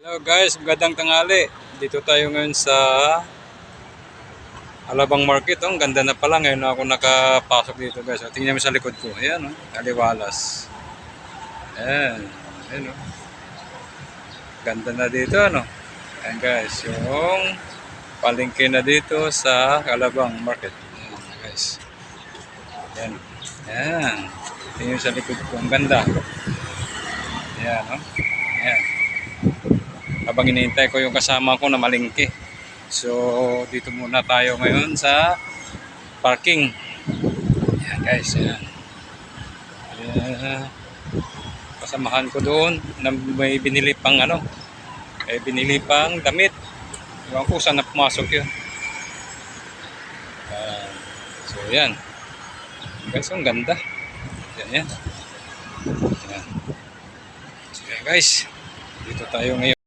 Hello guys, magandang tanghali. Dito tayo ngayon sa Alabang Market. Ang ganda na pala ngayon ako nakapasok dito guys. Tingnan mo sa likod ko. Ayan, aliwalas. Ayan. Ayan, ganda na dito, ano. Ayan guys, yung palengke na dito sa Alabang Market. Ayan guys. Ayan. Ayan. Tingnan mo sa likod ko. Ang ganda. Ayan, no. Ayan. Habang hinihintay ko yung kasama ko na malingki. So, dito muna tayo ngayon sa parking. Ayan guys, ayan. Ayan. Kasamahan ko doon na may binili pang may binili pang damit. Ewan ko saan na pumasok yun. So, ayan. Guys, ang ganda. Ayan, ayan. Ayan. So, ayan guys. Dito tayo ngayon.